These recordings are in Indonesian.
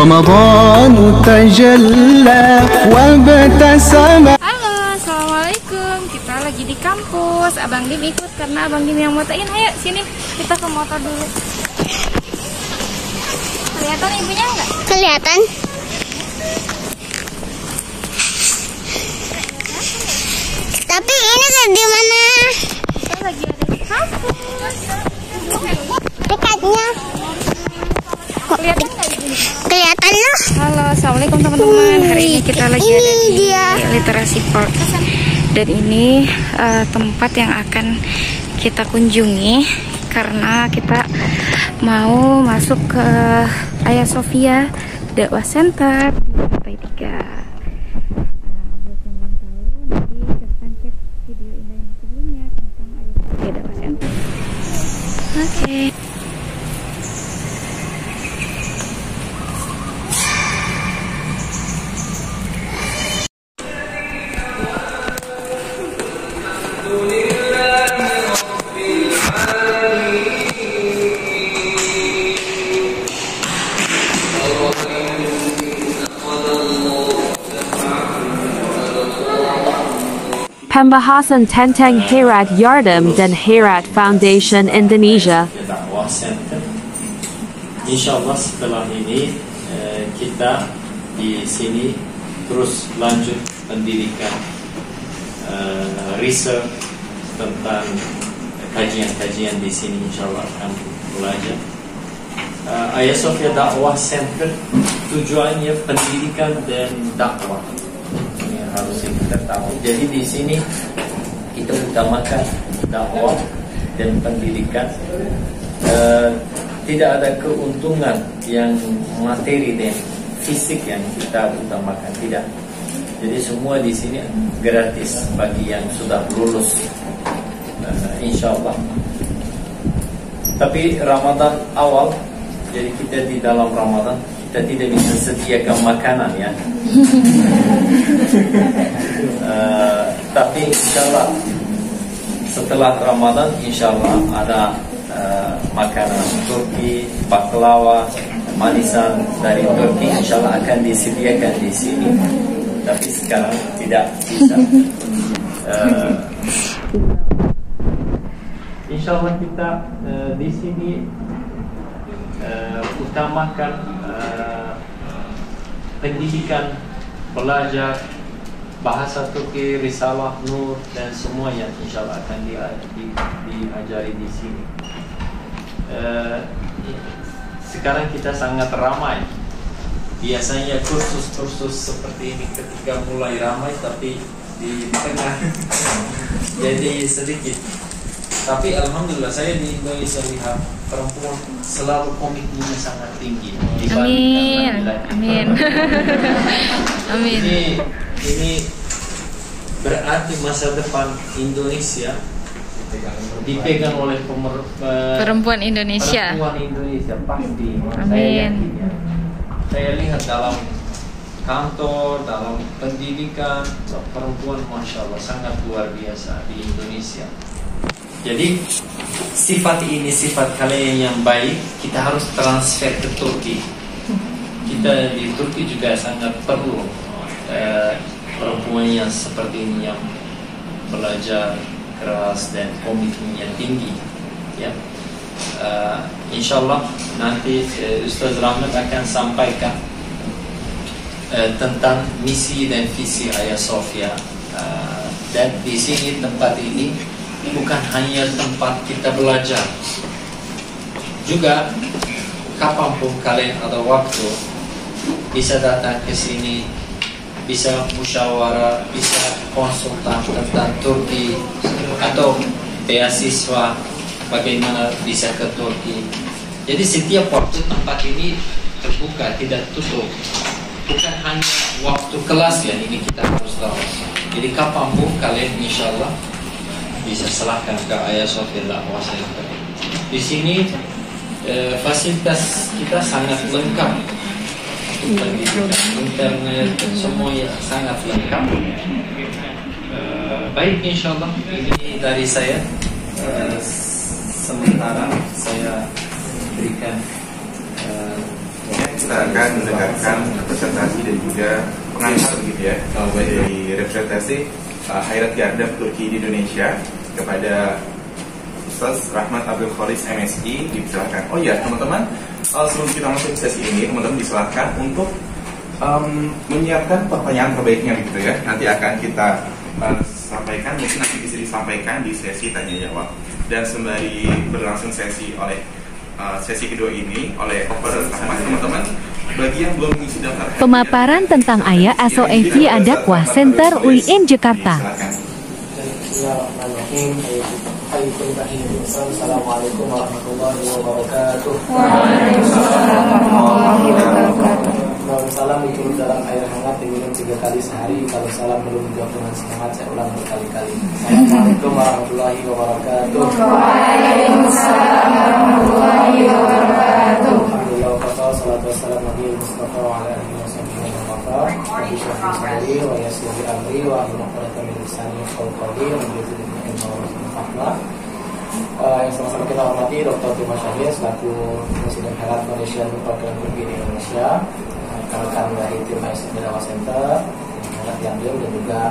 رمضان تجلى وابتسم. Halo, assalamualaikum. Kita lagi di kampus. Abang Dim ikut karena Abang Dim yang motoin. Ayo sini, kita ke motor dulu. Kelihatan ibunya nggak? Kelihatan. Tapi ini di mana? Kita lagi ada di kampus. Dekatnya. Kelihatan nggak ibunya? Kelihatan loh. Halo, assalamualaikum teman-teman. Hari ini kita lagi ada Ini di dia. Literasi Park. Dan ini tempat yang akan kita kunjungi karena kita mau masuk ke Hagia Sophia Dakwah Center di lantai 3. Buat yang belum tahu, nanti silahkan cek video indah yang sebelumnya tentang Hagia Sophia Dakwah Center. Oke. Pembahasan tentang Herat Yardım dan Herat Foundation Indonesia. Dakwah Center. Insyaallah setelah ini kita di sini terus lanjut pendidikan, research tentang kajian-kajian di sini. Insyaallah akan belajar. Hagia Sophia Dakwah Center tujuannya pendidikan dan dakwah. Harus kita tahu. Jadi di sini kita utamakan dakwah dan pendidikan. Tidak ada keuntungan yang materi dan fisik yang kita utamakan, tidak. Jadi semua di sini gratis bagi yang sudah lulus, insya Allah. Tapi Ramadan awal, jadi kita di dalam Ramadan kita tidak bisa sediakan makanan ya. Tapi insyaallah setelah Ramadan insyaallah ada makanan Turki, baklava, manisan dari Turki insyaallah akan disediakan di sini. Tapi sekarang tidak bisa. Insyaallah kita di sini utamakan pendidikan, belajar bahasa Turki, risalah, nur dan semua yang insyaallah akan diajari di sini. Sekarang kita sangat ramai. Biasanya kursus-kursus seperti ini ketika mulai ramai, tapi di tengah jadi sedikit. Tapi alhamdulillah saya di Indonesia lihat perempuan selalu komitmennya sangat tinggi. Amin, amin, amin. Ini berarti masa depan Indonesia dipegang oleh Perempuan Indonesia. Perempuan Indonesia pasti. Amin. Saya lihat dalam kantor, dalam pendidikan, perempuan masya Allah sangat luar biasa di Indonesia. Jadi sifat ini, sifat kalian yang baik, kita harus transfer ke Turki. Kita di Turki juga sangat perlu perempuan yang seperti ini, yang belajar keras dan komitmennya tinggi. Ya, Insyaallah nanti Ustaz Rahmat akan sampaikan tentang misi dan visi Hagia Sophia. Dan di sini tempat ini bukan hanya tempat kita belajar, juga kapanpun kalian ada waktu bisa datang ke sini, bisa musyawarah, bisa konsultan tentang Turki atau beasiswa bagaimana bisa ke Turki. Jadi setiap waktu tempat ini terbuka, tidak tutup. Bukan hanya waktu kelas ya, ini kita harus tahu. Jadi kapanpun kalian insyaallah bisa silahkan ke Hagia Sophia Dakwah Center. Di sini fasilitas kita sangat lengkap, internet semua ya sangat lengkap. Baik, insyaallah ini dari saya. Sementara saya berikan kita akan mendengarkan presentasi dan juga pengantar begitu ya dari representasi Hayrat Yardem Turki di Indonesia kepada Ustaz Rahmat Abdul Khalis MSI. Dipersilakan. Oh ya teman-teman, sebelum kita masuk sesi ini, teman-teman disilahkan untuk menyiapkan pertanyaan terbaiknya gitu ya. Nanti akan kita sampaikan, mungkin nanti bisa disampaikan di sesi tanya jawab. Dan sembari berlangsung sesi kedua ini oleh operator teman-teman, bagi yang belum mengisi daftar pemaparan tentang Ayah SOFI Dakwah Center UIN Jakarta. Assalamualaikum warahmatullahi wabarakatuh. Salam diturun dalam air hangat diminum 3 kali sehari. Kalau salam belum dijawab dengan semangat, saya ulang berkali-kali. Assalamualaikum warahmatullahi wabarakatuh. Waalaikumsalam warahmatullahi wabarakatuh. Alhamdulillah, wassalatu wassalamu ala Mustafa wa ala alihi wasallam. Rabbi shrah li sadri wa yassir li amri wa hlul 'uqdatam min lisani yafqahu qawli wa yazidni ilma wa rahmah. Yang sama-sama kita hormati Dr. Tima Syahir selaku Presiden Hayrat Foundation Program Turki di Indonesia, rekan dari tim ASOFIA Dakwah Center, Hayrat Yardem, dan juga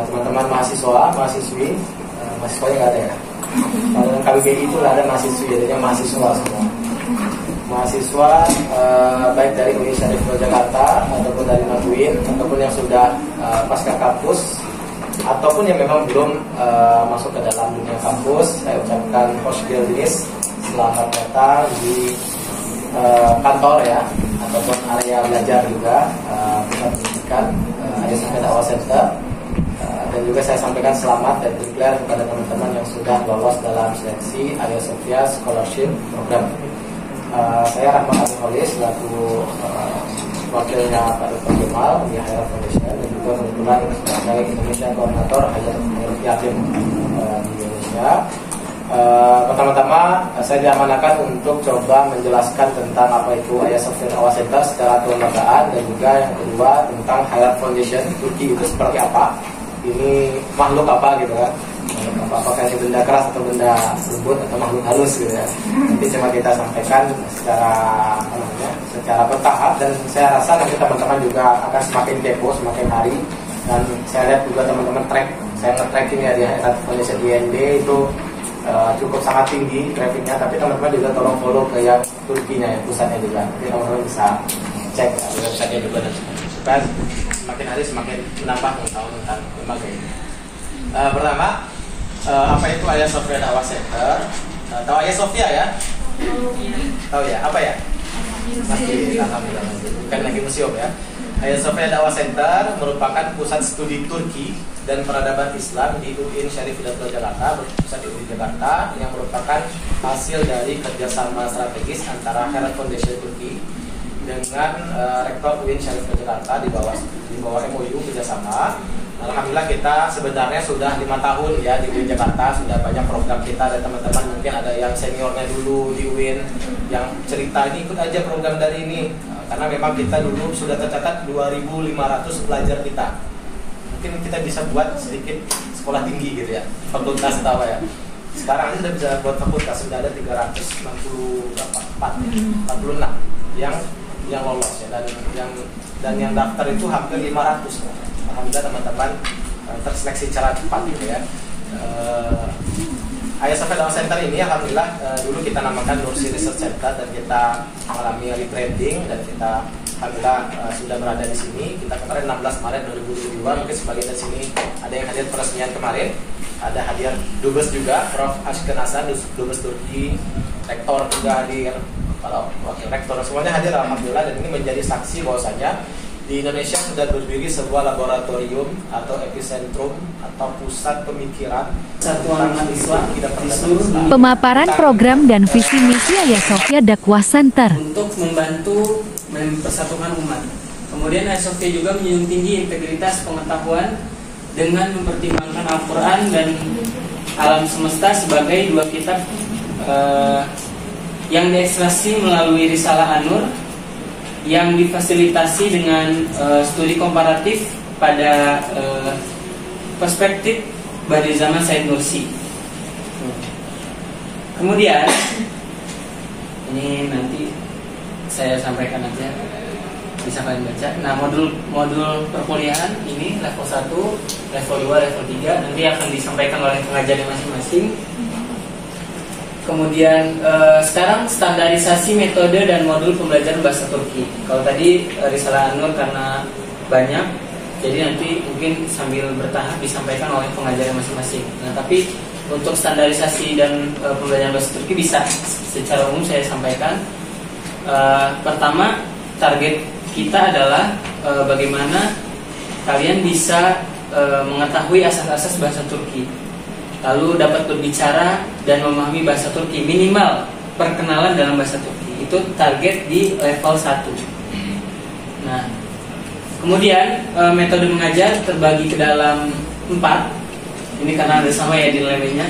teman-teman mahasiswi, mahasiswanya nggak ada ya? Kalau KBBI itu ada mahasiswi, jadinya mahasiswa semua. Mahasiswa baik dari UIN Syarif Jakarta ataupun dari Matuin ataupun yang sudah pasca kampus ataupun yang memang belum masuk ke dalam dunia kampus, saya ucapkan Hoshgildinis, selamat datang di kantor ya ataupun area belajar juga pusat pendidikan ASOFIA Dakwah Center. Dan juga saya sampaikan selamat dan declare kepada teman-teman yang sudah lolos dalam seleksi ASOFIA Scholarship Program. Saya Rahmat Abdul Khalis selaku wakilnya Pak Dr. Jamal di Hayrat Foundation, dan juga kebetulan sebagai Indonesia Koordinator Hayrat Yardem di Indonesia. Pertama-tama saya diamanakan untuk coba menjelaskan tentang apa itu ASOFIA Dakwah Center secara kelembagaan, dan juga yang kedua tentang Hayrat Foundation Turki itu seperti apa, ini makhluk apa gitu kan, apakah ini benda keras atau benda lembut atau makhluk halus gitu ya. Nanti coba kita sampaikan secara bertahap, dan saya rasa nanti teman-teman juga akan semakin kepo semakin hari. Dan saya lihat juga teman-teman saya nge-tracking ya di Hayrat Foundation IND itu cukup sangat tinggi trafficnya, tapi teman-teman juga tolong follow ke yang Turkinya ya, pusatnya juga. Jadi teman-teman bisa cek websitenya juga, dan supaya semakin hari semakin menambah pengetahuan tentang lembaga ini. Pertama, apa itu ASOFIA Dakwah Center? Tahu ASOFIA ya? Tahu ya? Apa ya? Masih, alhamdulillah, bukan lagi museum ya. ASOFIA Dakwah Center merupakan pusat studi Turki dan peradaban Islam di UIN Syarif Hidayatullah Jakarta, berpusat di UIN Jakarta, yang merupakan hasil dari kerjasama strategis antara Hayrat Foundation Turki dengan Rektor UIN Syarif Hidayatullah Jakarta di bawah MOU kerjasama. Alhamdulillah kita sebenarnya sudah 5 tahun ya di UIN Jakarta, sudah banyak program kita. Dan teman-teman mungkin ada yang seniornya dulu di UIN yang cerita ini ikut aja program dari ini, karena memang kita dulu sudah tercatat 2.500 pelajar kita. Mungkin kita bisa buat sedikit sekolah tinggi gitu ya, fakultas atau apa ya. Sekarang ini sudah bisa buat fakultas, sudah ada 346 yang lolos ya, dan yang daftar itu hampir 500. Alhamdulillah teman-teman terseleksi secara cepat gitu ya. ASOFIA Dakwah Center ini alhamdulillah dulu kita namakan Nursi Research Center, dan kita mengalami rebranding, dan kita alhamdulillah sudah berada di sini. Kita kemarin 16 Maret 2022, mungkin sebagian dari sini ada yang hadir peresmian kemarin, ada hadir Dubes juga, Prof. Ashken Hasan, Dubes Turki, Rektor juga hadir, kalau wakil rektor semuanya hadir alhamdulillah. Dan ini menjadi saksi bahwasanya di Indonesia sudah berdiri sebuah laboratorium atau epicentrum atau pusat pemikiran Satuan Islam di seluruh Pemaparan program dan visi misi ASOFIA Dakwah Center untuk membantu mempersatukan umat. Kemudian ASOFIA juga menjunjung tinggi integritas pengetahuan dengan mempertimbangkan Al-Quran dan Alam Semesta sebagai dua kitab yang diekstraksi melalui Risalah An-Nur, yang difasilitasi dengan studi komparatif pada perspektif pada zaman Said Nursi. Kemudian ini nanti saya sampaikan aja, bisa kalian baca. Nah, modul perkuliahan ini level 1, level 2, level 3 nanti akan disampaikan oleh pengajarnya masing-masing. Kemudian sekarang standarisasi metode dan modul pembelajaran bahasa Turki. Kalau tadi Risalah An-Nur karena banyak, jadi nanti mungkin sambil bertahap disampaikan oleh pengajarnya masing-masing. Nah, tapi untuk standarisasi dan pembelajaran bahasa Turki bisa secara umum saya sampaikan. Pertama, target kita adalah bagaimana kalian bisa mengetahui asas-asas bahasa Turki, lalu dapat berbicara dan memahami bahasa Turki, minimal perkenalan dalam bahasa Turki. Itu target di level 1. Nah, kemudian metode mengajar terbagi ke dalam 4. Ini karena ada sama ya di nilainya.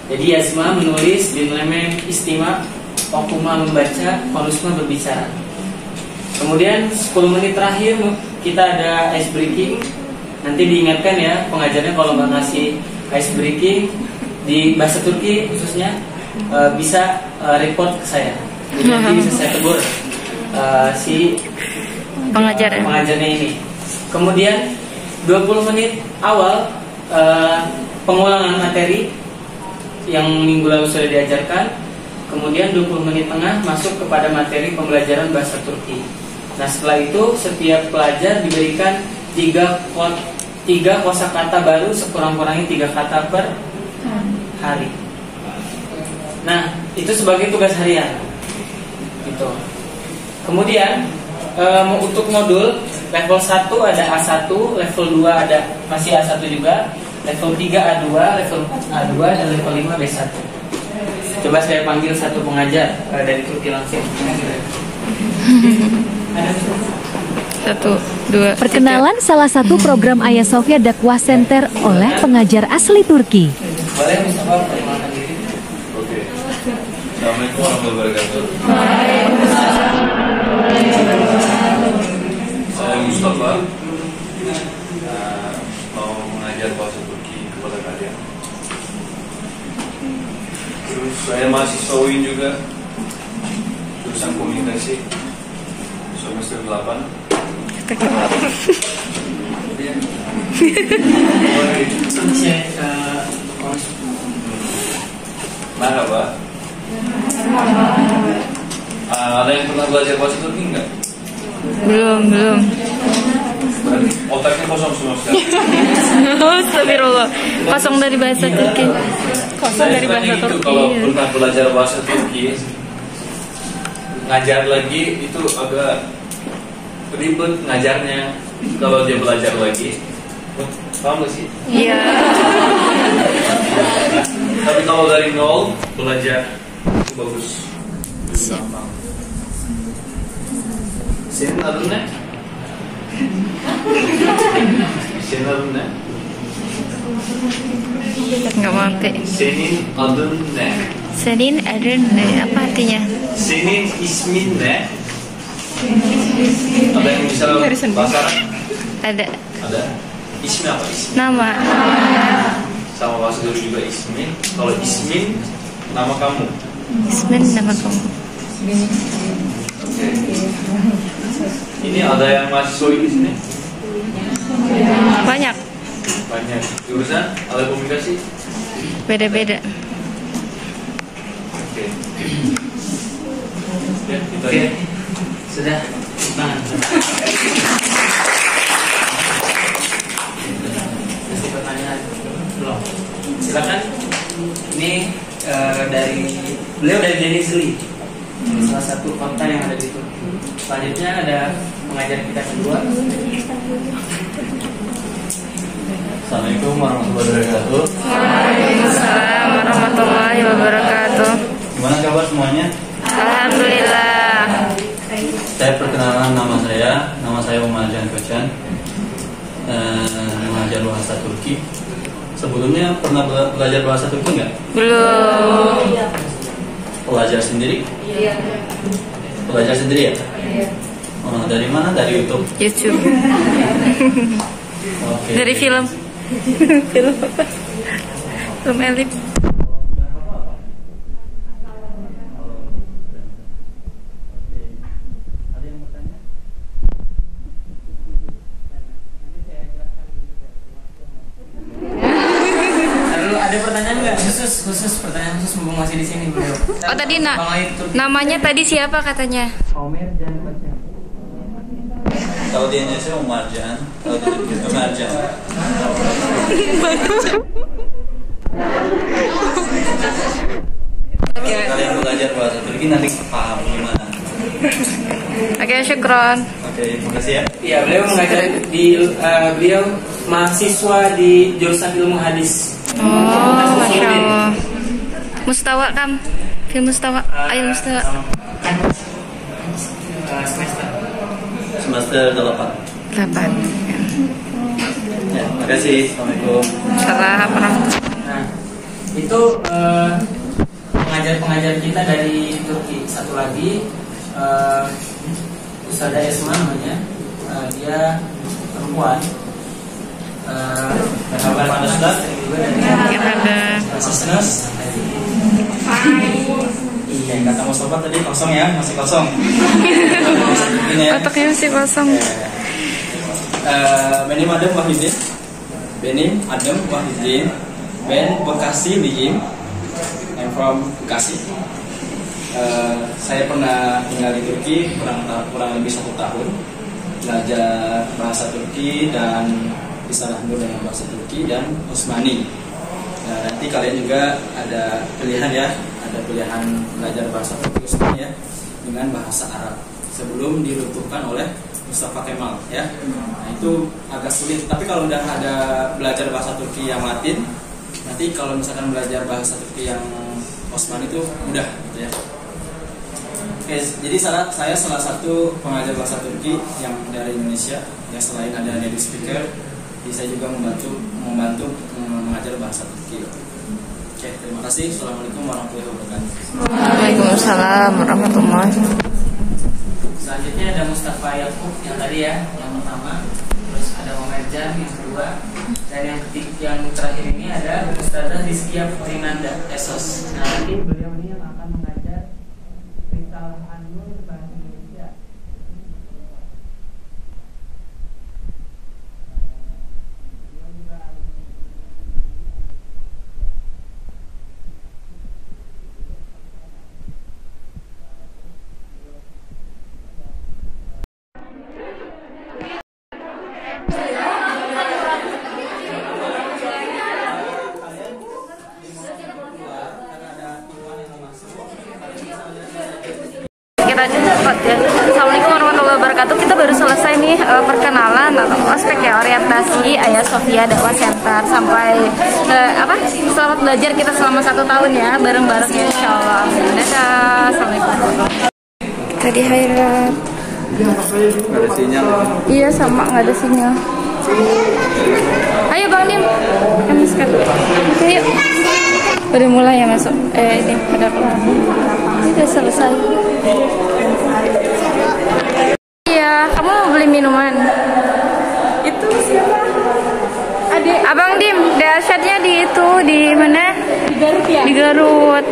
Jadi Yazma menulis, Dinleme istima, Okuma membaca, Konusma berbicara. Kemudian 10 menit terakhir kita ada ice breaking. Nanti diingatkan ya pengajarnya kalau nggak ngasih ice breaking di bahasa Turki khususnya bisa report ke saya. Jadi nanti bisa saya tegur si pengajarnya ini. Kemudian 20 menit awal pengulangan materi yang minggu lalu sudah diajarkan. Kemudian 20 menit tengah masuk kepada materi pembelajaran bahasa Turki. Nah, setelah itu setiap pelajar diberikan 3 kosakata baru, sekurang-kurangnya 3 kata per hari. Nah, itu sebagai tugas harian. Gitu. Kemudian untuk modul level 1 ada A1, level 2 ada masih A1 juga, level 3 A2, level 4 A2 dan level 5 B1. Coba saya panggil satu pengajar dari Turki langsung. 1, 2. Perkenalan salah satu program Hagia Sophia Dakwah Center oleh pengajar asli Turki. Boleh Mustafa perkenalkan diri? Oke. Assalamualaikum warahmatullahi wabarakatuh. Saya Mustafa. Mau mengajar bahasa Turki kepada kalian. Terus saya mahasiswa UIN juga, jurusan komunikasi, semester 8. Merhaba. Ada yang pernah belajar bahasa Turki enggak? Belum. Berarti otaknya kosong semua sekali. Astagfirullah. Kosong dari bahasa Turki. Kosong dari bahasa Turki. Kalau pernah belajar bahasa Turki, ngajar lagi itu agak ribet ngajarnya. Kalau dia belajar lagi, paham gak sih? Iya. Tapi kalau dari nol belajar itu bagus. Gampang. Senin adın ne? Senin adın ne? Nggak mampu. Senin adın ne? Senin adın ne? Apa artinya? Senin ismin ne? Ada yang bisa bahasa Arab? Ada. Ada. Ismi apa? Ismi. Nama. Sama bahasa dulu juga ismin. Kalau ismin nama kamu. Ismin nama kamu. Oke. Ini ada yang mahasiswa di sini? Banyak. Banyak. Jurusan ada komunikasi? Beda-beda. Oke. Ya, gitu ya. Sudah. Tangan. Masih pertanyaan? Belum. Silakan. Ini beliau dari Denizli, salah satu kota yang ada di Turki. Selanjutnya ada pengajar kita kedua. Assalamualaikum warahmatullahi wabarakatuh. Waalaikumsalam warahmatullahi wabarakatuh. Gimana kabar semuanya? Alhamdulillah. Saya perkenalan nama saya Umar Can Kocan, mengajar bahasa Turki. Sebelumnya pernah belajar bahasa Turki nggak? Belum. Belajar sendiri? Iya. Belajar sendiri ya? Iya. Dari mana? Dari YouTube? YouTube. Oke. Dari film. Film apa? Film Elif. khusus pertanyaan khusus mumpung masih di sini beliau. Oh tadi namanya tadi siapa katanya? Omer dan Baca. Kalau di Indonesia Marjan, kalau di Turki Marjan. Kalian belajar bahasa Turki nanti paham gimana. Oke, syukron. Oke, terima kasih ya. Iya, beliau mengajar di beliau mahasiswa di jurusan ilmu hadis. Oh, masya Allah. Mustawa kam, film Mustawa, ayo Mustawa. Semester 8. 8. Ya, terima kasih. Assalamualaikum. Assalamualaikum. Nah, itu pengajar-pengajar kita dari Turki. Satu lagi Ustazah Esma namanya, dia perempuan. Kabar Pak Ustaz? Asesnas. Iya, kata Mustafa tadi kosong ya, masih kosong. Otaknya masih kosong. Benim Adam Wahidin, Benim Adam Wahidin, Ben Bekasi Lijim, I'm from Bekasi. Saya pernah tinggal di Turki kurang lebih 1 tahun, belajar bahasa Turki dan bisa lahir dengan bahasa Turki dan Osmani. Nanti kalian juga ada pilihan ya, ada pilihan belajar bahasa Turki Osmani ya dengan bahasa Arab sebelum diruntuhkan oleh Mustafa Kemal ya. Nah itu agak sulit. Tapi kalau udah ada belajar bahasa Turki yang Latin, nanti kalau misalkan belajar bahasa Turki yang Osmani itu mudah gitu ya. Oke, jadi saya salah satu pengajar bahasa Turki yang dari Indonesia. Ya selain ada native speaker, saya juga membantu mengajar bahasa Turki. Oke, terima kasih. Assalamualaikum warahmatullahi wabarakatuh. Waalaikumsalam warahmatullahi wabarakatuh. Selanjutnya ada Mustafa Yakub yang tadi ya, yang pertama. Terus ada Omerjan yang kedua. Dan yang ketiga, yang terakhir ini ada Ustazah Rizkia Putrinanda Esos. Nah, nanti beliau ini yang akan mengajar Risalah An-Nur bahasa Indonesia. Assalamualaikum warahmatullahi wabarakatuh. Kita baru selesai nih perkenalan atau ospek ya, orientasi Ayah Sofia Dakwah Center sampai selamat belajar kita selama 1 tahun ya, bareng-bareng ya insyaallah. Dadah. Assalamualaikum. Tadi Hairat. Nggak ada sinyal. Iya sama, nggak ada sinyal. Ayo Bang Dim, kami sekarang. Oke yuk. Udah mulai ya masuk. Ini pada kelar. Udah selesai. Iya, kamu mau beli minuman? Itu siapa? Adik. Abang Dim, dahsyatnya di itu di mana? Di Garut ya. Di Garut.